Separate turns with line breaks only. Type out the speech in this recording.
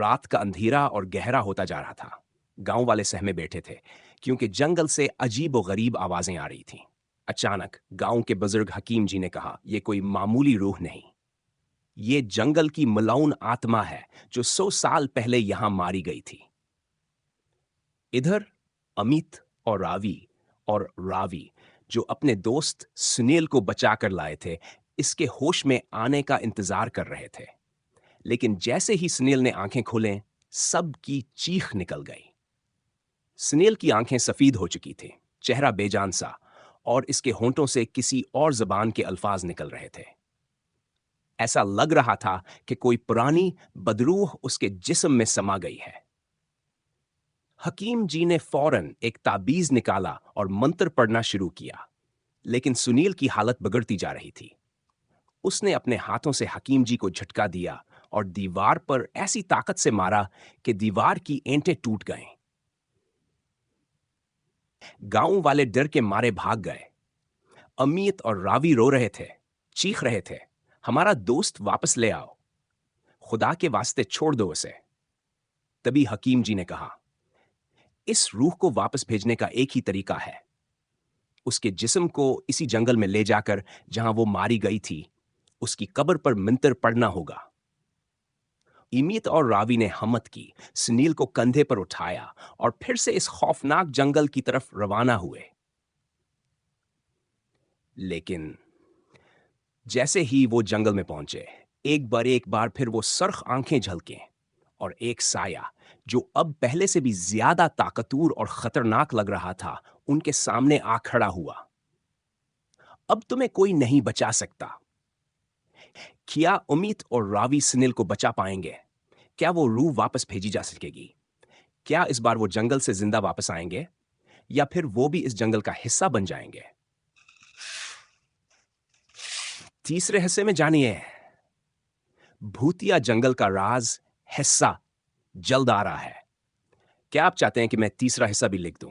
रात का अंधेरा और गहरा होता जा रहा था। गांव वाले सहमे बैठे थे क्योंकि जंगल से अजीब और गरीब आवाजें आ रही थीं। अचानक गांव के बुजुर्ग हकीम जी ने कहा, "यह कोई मामूली रूह नहीं, ये जंगल की मलाउन आत्मा है जो 100 साल पहले यहां मारी गई थी।" इधर अमित और रावी जो अपने दोस्त सुनील को बचाकर लाए थे, इसके होश में आने का इंतजार कर रहे थे। लेकिन जैसे ही सुनील ने आंखें खोलें, सबकी चीख निकल गई। सुनील की आंखें सफेद हो चुकी थी, चेहरा बेजान सा, और इसके होंठों से किसी और जबान के अल्फाज निकल रहे थे। ऐसा लग रहा था कि कोई पुरानी बदरूह उसके जिस्म में समा गई है। हकीम जी ने फौरन एक ताबीज निकाला और मंत्र पढ़ना शुरू किया, लेकिन सुनील की हालत बिगड़ती जा रही थी। उसने अपने हाथों से हकीम जी को झटका दिया और दीवार पर ऐसी ताकत से मारा कि दीवार की ईंटें टूट गईं। गांव वाले डर के मारे भाग गए। अमित और रावी रो रहे थे, चीख रहे थे, "हमारा दोस्त वापस ले आओ, खुदा के वास्ते छोड़ दो उसे।" तभी हकीम जी ने कहा, "इस रूह को वापस भेजने का एक ही तरीका है। उसके जिस्म को इसी जंगल में ले जाकर जहां वो मारी गई थी, उसकी कब्र पर मंत्र पढ़ना होगा।" इमित और रावी ने हिम्मत की, सुनील को कंधे पर उठाया और फिर से इस खौफनाक जंगल की तरफ रवाना हुए। लेकिन जैसे ही वो जंगल में पहुंचे, एक बार फिर वो सरख आंखें झलकें और एक साया, जो अब पहले से भी ज्यादा ताकतवर और खतरनाक लग रहा था, उनके सामने आ खड़ा हुआ। "अब तुम्हें कोई नहीं बचा सकता। क्या उमित और रावी सुनील को बचा पाएंगे? क्या वो रूह वापस भेजी जा सकेगी? क्या इस बार वो जंगल से जिंदा वापस आएंगे, या फिर वो भी इस जंगल का हिस्सा बन जाएंगे?" तीसरे हिस्से में जानिए, भूतिया जंगल का राज हिस्सा जल्द आ रहा है। क्या आप चाहते हैं कि मैं तीसरा हिस्सा भी लिख दूं?